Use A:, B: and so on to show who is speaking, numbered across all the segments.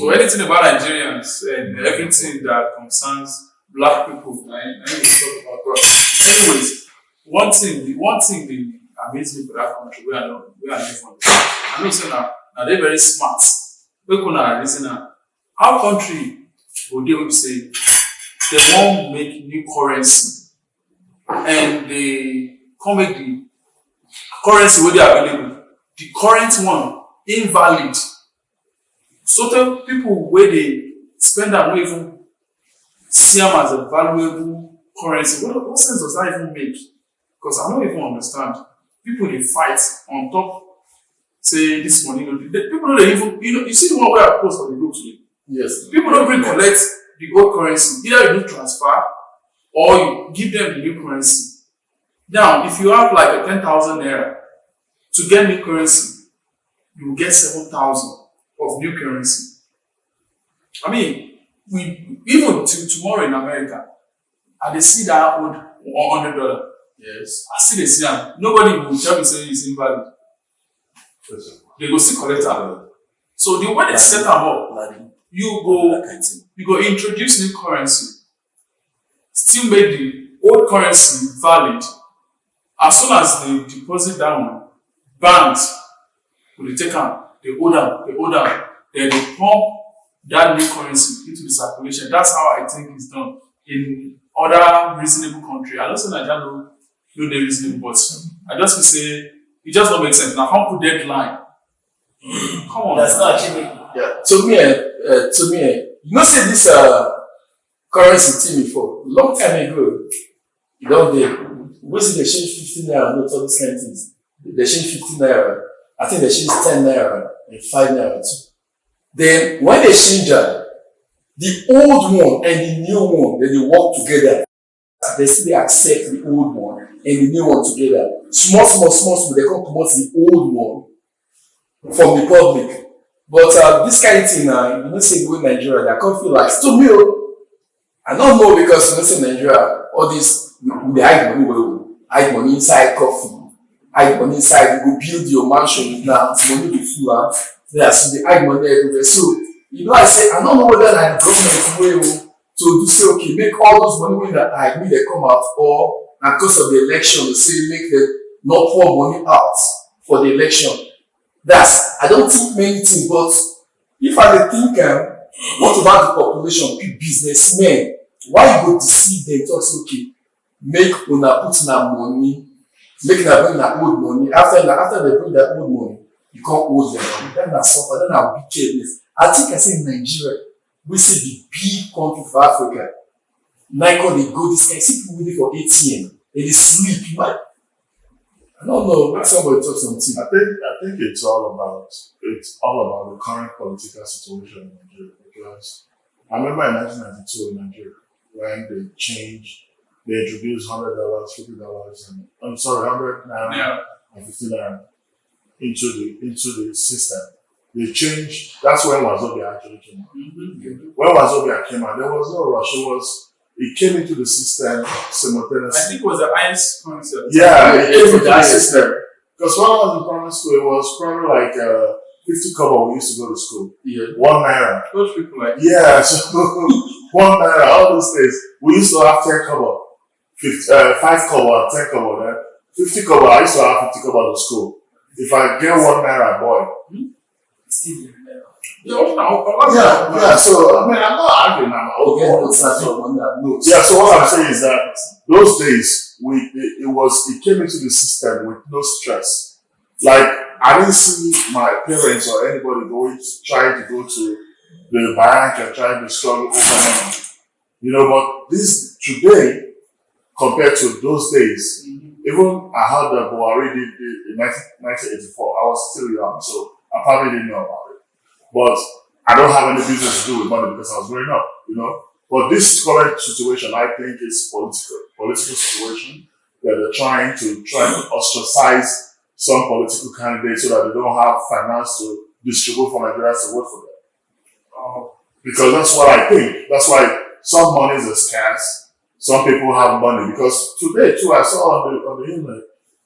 A: So anything about Nigerians and everything that concerns black people, I talk about. But anyways, one thing they amaze me for that country where I live from. I know say now they're very smart. We gonna reason now. Our country will they will say they won't make new currency and they come make the currency where they are available. The current one invalid. So tell people where they spend that no even see them as a valuable currency. What sense does that even make? Because I don't even understand. People they fight on top, say this money. People don't even you see the one where I post on the group today.
B: Yes.
A: People don't recollect the old currency. Either you do transfer or you give them the new currency. Now, if you have like a 10,000 naira to get new currency, you will get 7,000 of new currency. I mean, we even tomorrow in America, and they see that old $100.
B: Yes.
A: I see they see them. Nobody will tell me say it's invalid. They go see collect am. So the way they set them up, you go introduce new currency, still make the old currency valid. As soon as they deposit that one, banks will take am, they hold am, then they pump that new currency into the circulation. That's how I think it's done in other reasonable countries. I don't say Naija no dey reasonable, but I just will say it just don't make sense. Now, how put deadline? Come on.
B: That's not achieving. Yeah. To me, you know, say this currency thing before long time ago. You know, we see they change 15 naira, not all these kind of things. They change 15 naira. I think they change 10 naira and 5 naira too. Then when they change that, the old one and the new one, then they work together. They still they accept the old one and the new one together. Small, they come promote the old one from the public. But this kind of thing now, you know, say go in Nigeria, they can't feel like to me. I don't know because you know, say Nigeria, all this we hide money well, hide money inside coffee, hide money inside. You go build your mansion now, money be full. Yeah, so they hide money everywhere. So you know, I say I don't know whether like government will to do say okay, make all those money that I need they come out, or and because of the election, they say make them not pour money out for the election. That's I don't think many things, but if I think what about the population, big businessmen, why you go deceive them? Talk say okay, make una put na money, make una bring na old money. After they bring that old money, you can't hold them money. Then na suffer, then na wickedness. I think I say in Nigeria, we say the big country for Africa. Now they go this guy, see people waiting for ATM, they sleep. I don't know. Let somebody talk something.
C: I think it's all about the current political situation in Nigeria. Because I remember in 1992 in Nigeria when they introduced $100, $50, and I'm sorry, 100 naira and 50 naira into the system. They changed. That's when Wazobia actually came out. Mm-hmm. When Wazobia came out, there was no rush. It came into the system simultaneously.
A: I think it was the ICE concept.
C: Yeah, it came into the system. Because when I was in primary school, it was probably like 50 kobo we used to go to school.
A: Yeah.
C: 1 naira.
A: Those people like
C: yeah, so 1 naira, all those days. We used to have 10 kobo, 5 kobo and 10 kobo. Then 50 kobo, I used to have 50 kobo to school. If I get 1 naira, boy. Yeah, so I mean, I'm not arguing. Yeah, so what I'm saying is that those days it came into the system with no stress. Like I didn't see my parents or anybody trying to go to the bank and trying to struggle over money. You know, but this today compared to those days, even I heard that Buhari did in 1984. I was still young, so I probably didn't know about it. But I don't have any business to do with money because I was growing up, you know. But this current situation, I think, is political situation that they're trying to ostracize some political candidates so that they don't have finance to distribute for Nigerians to vote for them. Because that's what I think. That's why some money is scarce. Some people have money because today too, I saw on the internet,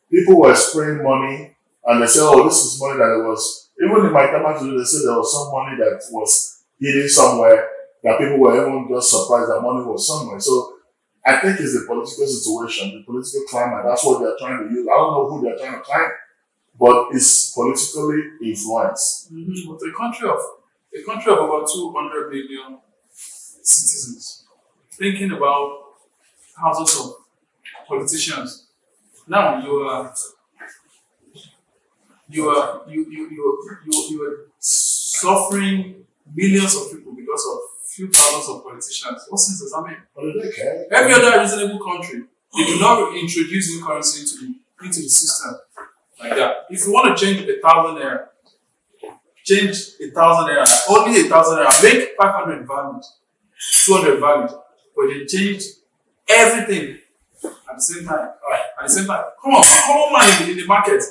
C: people were spraying money and they say, "Oh, this is money that it was." Even in my Tama today, they said there was some money that was hidden somewhere that people were even just surprised that money was somewhere. So I think it's the political situation, the political climate. That's what they're trying to use. I don't know who they're trying to climb, but it's politically influenced.
A: But a country of about 200 million citizens, thinking about thousands of politicians. Now you are suffering millions of people because of few thousands of politicians. What sense does that make?
C: Okay.
A: Every other reasonable country, they do not introduce new currency into the system like that. If you want to change 1,000 naira, change 1,000 naira, only 1,000 naira, make 500 valid, 200 valid, but they change everything at the same time. At the same time, come on, common man in the market,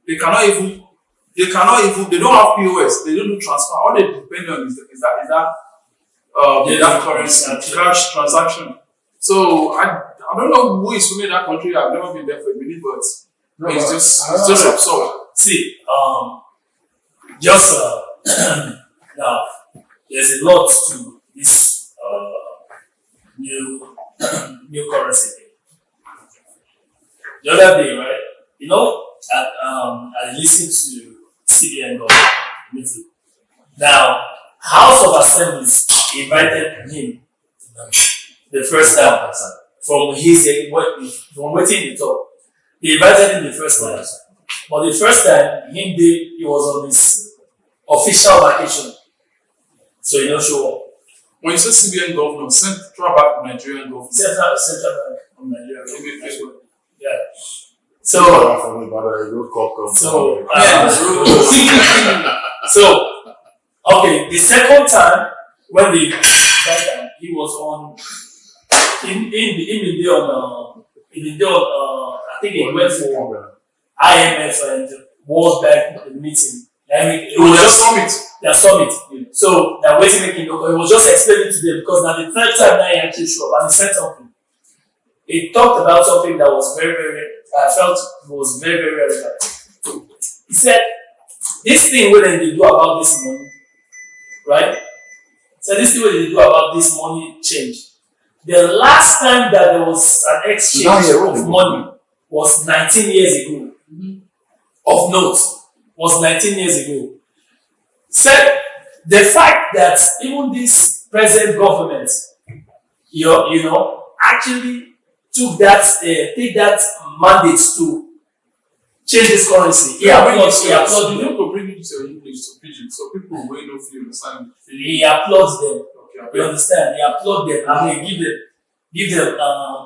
A: they don't have POS, they don't do transfer. All they depend on is that currency and cash transaction. So I don't know who is running that country. I've never been there for a minute, but it's just absurd.
D: See, just now, there's a lot to this new currency thing. The other day, right? I listened to CBN government meeting. Now, House of Assemblies invited him the first time from waiting the talk. They invited him the first time. But the first time, he was on his official vacation. So he not show up.
A: When you say CBN governor, Central Bank Nigerian governor.
D: Central Bank of Nigeria. Yeah. So okay, the second time when they invited him, he was on in the day on I think he went for IMF and World Bank meeting.
A: It was just summit.
D: Their summit. So they're waiting making it was just explaining to them because now the third time now he actually showed up and he said something. He talked about something that was very, very I felt was very, very relevant. He said, this thing what they do about this money, right? So this thing what they do about this money change. The last time that there was an exchange of money was 19 years ago. Of note, was 19 years ago. Said the fact that even this present government, actually took that, take that mandate to change this currency.
A: You need to bring it to English to pidgin so people will know if you understand.
D: He applauds them.
A: Okay,
D: You understand? He applaud them and he give them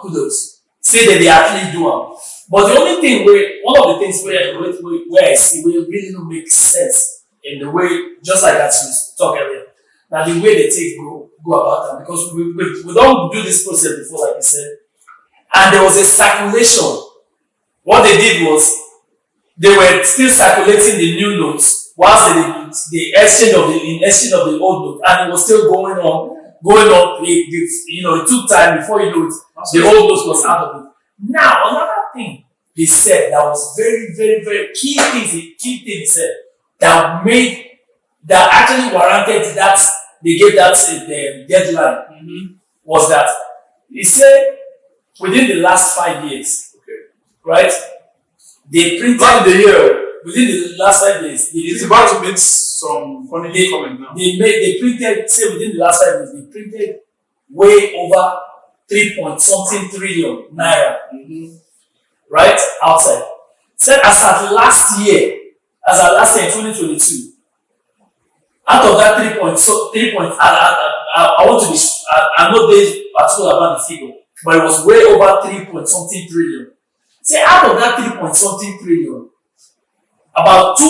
D: kudos. Say that they actually do it. But the only thing one of the things where I see where it really don't make sense in the way, just like as you talked earlier, now the way they go about that, because we don't do this process before, like you said, and there was a circulation. What they did was they were still circulating the new notes whilst the exchange of the old note, and it was still going on. It took time before you know it, the old note was out of it. Now, another thing they said that was very, very, very key thing he said that actually warranted that they gave that the deadline was that he said within the last 5 years, right? They printed within the last 5 years.
A: It's about to make some funny comment now.
D: They printed, say within the last 5 years, they printed way over 3.something trillion naira, right, outside. Said as at last year, in 2022, out of that 3 point, I want to be, I'm not particular about the figure, but it was way over 3.something trillion. Say out of that 3.something trillion, about 2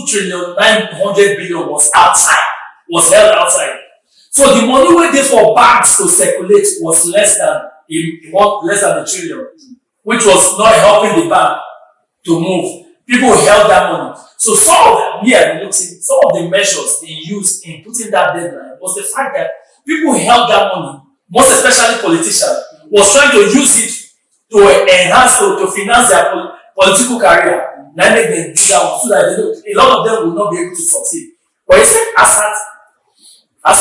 D: trillion 900 billion was held outside. So the money waiting for banks to circulate was less than a trillion, which was not helping the bank to move. People held that money. So some of the measures they used in putting that deadline was the fact that people held that money, most especially politicians, was trying to use it to enhance to finance their political career. Now make them do that so that a lot of them will not be able to succeed. But he said as at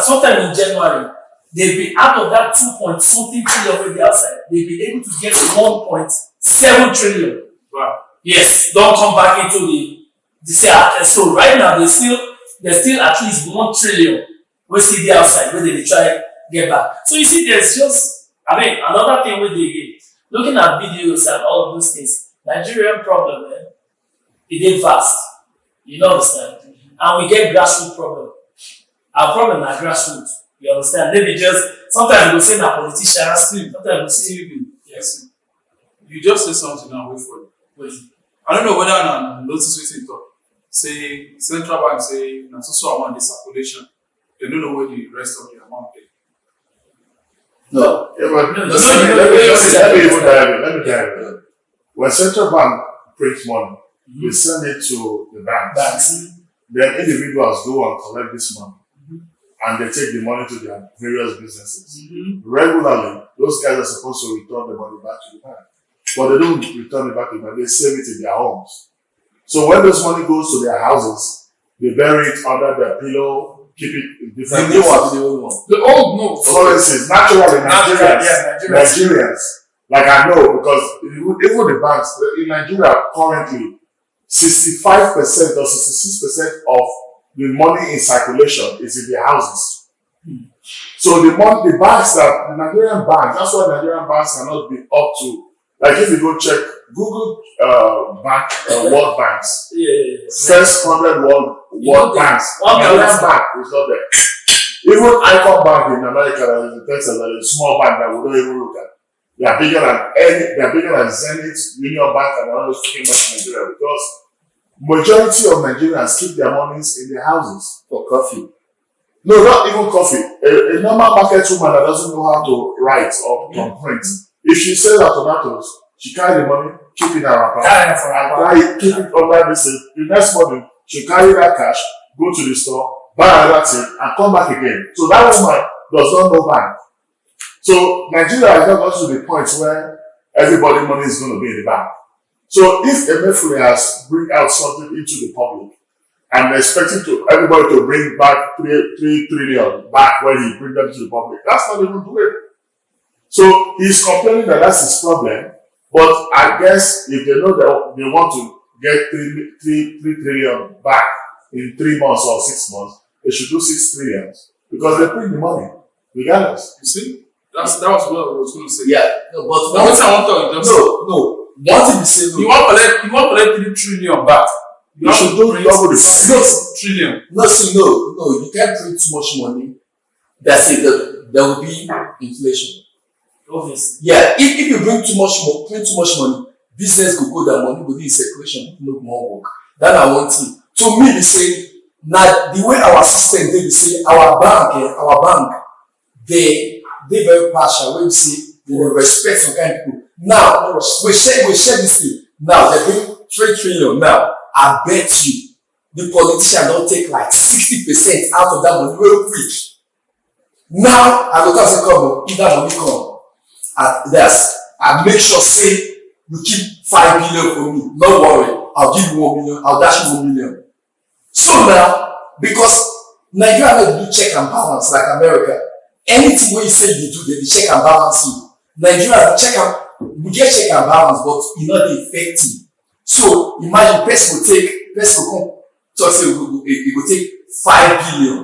D: sometime in January, they've been out of that 2 point something trillion already outside. They've been able to get 1.7 trillion.
A: Wow.
D: Yes, don't come back into the so right now there's still at least 1 trillion we see the outside where they try get back. So you see, there's just another thing with the looking at videos and all of those things. Nigerian problem, it is vast. You know understand? And we get grassroots problem. Our problem is grassroots. You understand? Maybe just sometimes we go say na politicians, sometimes we say
A: yes. You just say something now, wait for it.
D: wait.
A: I don't know whether I notice wetin talk. Say central bank say na so amount dey circulation. They don't know where the rest of the amount dey.
C: No. Yeah, but
D: No,
C: let me dive in. When central bank prints money, they send it to the banks. Then individuals go and collect this money. And they take the money to their various businesses. Regularly, those guys are supposed to return the money back to the bank. But they don't return it back to the bank, they save it in their homes. So when this money goes to their houses, they bury it under their pillow, keep it in different places.
B: The old no.
C: For instance, naturally, Nigerians, like I know, because even the banks, in Nigeria currently, 65% or 66% of the money in circulation is in the houses. So the banks the Nigerian banks, that's why Nigerian banks cannot be up to, like if you go check Google World Banks, first 100 World Banks, Nigerian bank is not there. Even Icon Bank in America, that is in Texas, that is a small bank that we don't even look at. They are bigger than Zenith, Union Bank, and all those things in Nigeria, because majority of Nigerians keep their monies in their houses.
B: For coffee.
C: No, not even coffee. A normal market woman that doesn't know how to write or print, if she sells her tomatoes, she carry the money, keep it in her wrapper, keep it under this. The next morning, she carry that cash, go to the store, buy another thing, and come back again. So that woman does not know bank. So Nigeria has not gotten to the point where everybody money is going to be in the bank. So if Emefiele has bring out something into the public and expecting everybody to bring back 3 trillion back when he bring them to the public, that's not even doing it. So he's complaining that that's his problem. But I guess if they know that they want to get 3 trillion back in 3 months or 6 months, they should do 6 trillion because they print the money regardless.
A: You see? That was what I was going to say.
B: Yeah, no, but
A: One thing I want to
B: no. One thing is say
A: you want to collect 3 trillion back.
C: You should do double the
A: 6 trillion.
B: no, you can't print too much money. That's it. There will be inflation.
D: Obviously.
B: Yeah, if you print too much money, business will go down, money will be in circulation, no more work. That's one thing. To me, they say now the way our system they say our bank, they very partial. When we say they will respect some kind of people. Now we share this thing. Now they bring 3 trillion. Now I bet you the politician don't take like 60% out of that money real quick. Now I go say come, if that money come. I make sure say you keep 5 million for me. Don't worry, I'll give you 1 million, I'll dash you 1 million. So now, because Nigeria don't do check and balance like America, anything when you say they do, they check and balance you. Nigeria we get check and balance, but it's not effective. So imagine person will come talk say it will take 5 billion.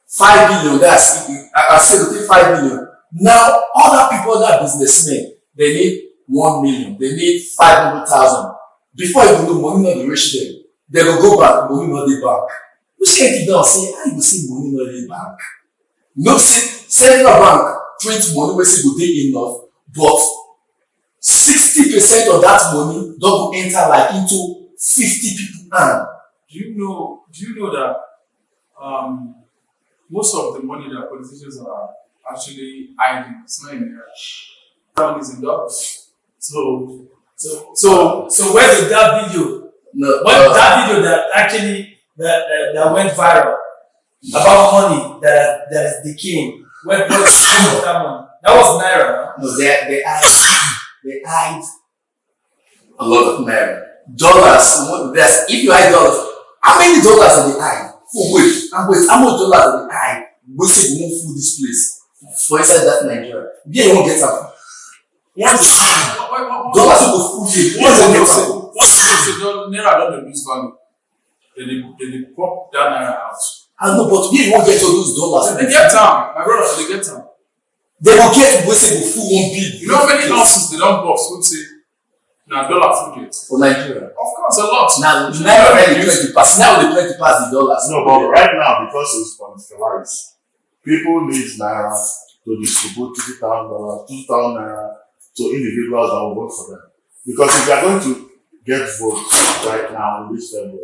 B: 5 billion, that's I said it will take 5 billion. Now, other people, other businessmen, they need 1 million, they need 500,000. Before you know, money not the reach them. They will go back, money not the bank. Which can keep down say, how you see money not the bank? No, say, central bank print money where say go dey enough, but 60% of that money don't go enter like into 50 people hand.
A: Do you know that most of the money that politicians are actually hiding, it's not in there. That one is in dollars. So
D: where did that video?
B: No,
D: That video that actually that went viral about money that is decaying. Where that money? That was Naira.
B: No, they hide a lot of Naira. Dollars, if you hide dollars, How many dollars are they hide? Oh, wait, and wait, how much dollars are they hide? Go say we won't fool this place for inside that Nigeria. Yeah, you won't get up. Dollars will fool you.
A: Once you say Naira don't lose value, then they pop that Naira out.
B: I know, but you won't get all those dollars.
A: They get time, my brother. They get time.
B: They will get we say go full 1 billion.
A: You know how many houses they don't box? Would say now dollar food get
B: for Nigeria.
A: Of course, a lot.
B: Now Naira already 20 pass. Now they 20 pass the dollars.
C: No, but right now, because it's politicalized, people need Naira to distribute $2,000 Naira to individuals that will vote for them. Because if they are going to get votes right now in this level,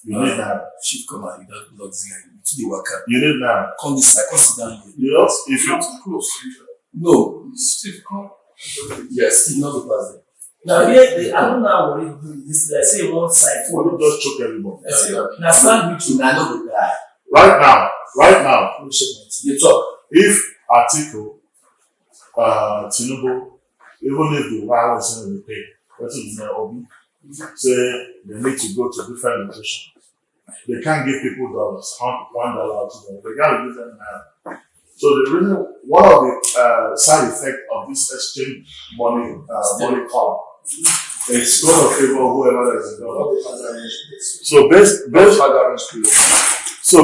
C: you need Naira.
B: Chief, come on, you don't look this guy. You worker.
C: You need Naira.
B: Come this side, come sit down here.
C: You know, if you
A: too close to each other.
B: No.
A: Steve, come.
B: Yes, Steve, not the president.
D: Now here I don't know what it do this. I say one side
C: want to just choke everybody.
D: I say na sandwich.
B: I know the guy.
C: Right now,
B: You talk.
C: if Atiku, Tinubu, even if the violence in the pay, what is their hobby? Say they need to go to different locations. They can't give people dollars, $1 or $2. They gotta give them Naira. So the reason, one of the side effects of this exchange money column, it's going to favor whoever is in dollar. So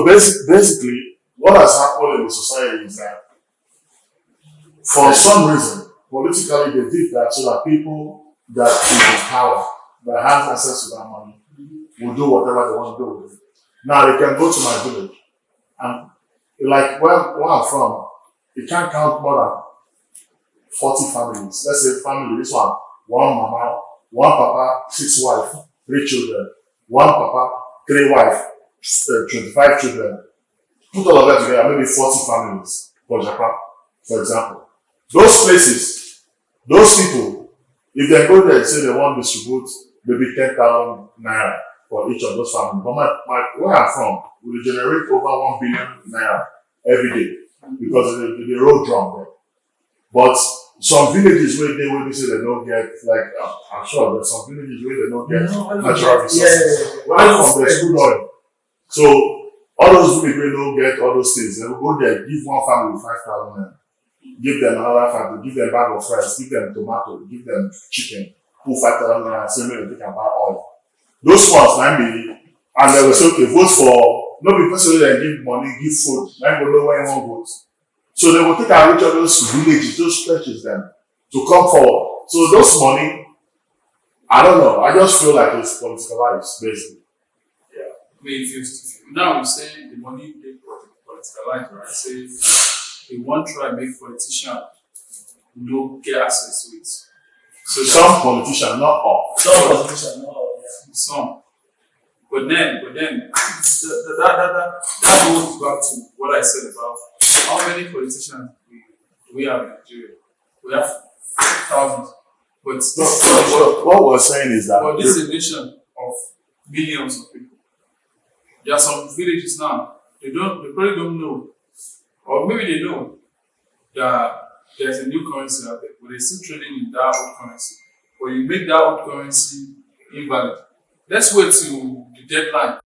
C: basically, what has happened in the society is that for some reason, politically they did that so that people that is in power, that has access to that money, will do whatever they want to do with it. Now they can go to my village and like where I'm from, you can't count more than 40 families. Let's say family, this one mama, one papa, 6 wives, 3 children, one papa, 3 wives, 25 children. Put all of that together, maybe 40 families for Japan, for example. Those places, those people, if they go there and say they want to distribute maybe 10,000 Naira for each of those families, but where I'm from, we generate over 1 billion Naira every day because of the road drum there. But some villages where they say they don't get, like, I'm sure there's some villages where they don't get natural resources. Where I'm from, there's good oil. So, all those villages where they don't get all those things, they will go there, give one family 5,000 Naira, give them another family, give them a bag of rice, give them tomato, give them chicken, put 5,000 Naira, say maybe they can buy oil. Those ones, 9 million, and they will say, okay, vote for, no be person wey give money, give food, na go know where you wan vote. So they will take and reach all those villages, those stretches them to come forward. So those money, I don't know, I just feel like it's politicalized, basically.
A: Yeah. I mean, if you now you say the money they politicalized, right? Say they want to try and make politicians no get access to it. So
C: some politicians, not all.
D: Some politicians, not all. Yeah.
A: Some. But then that goes back to what I said about how many politicians we have in Nigeria. We have thousands. But
C: what we're saying is that
A: this is a nation of millions of people. There are some villages now, they probably don't know, or maybe they know that there's a new currency out there, but they're still trading in that old currency. But you make that old currency invalid. Let's wait till the deadline.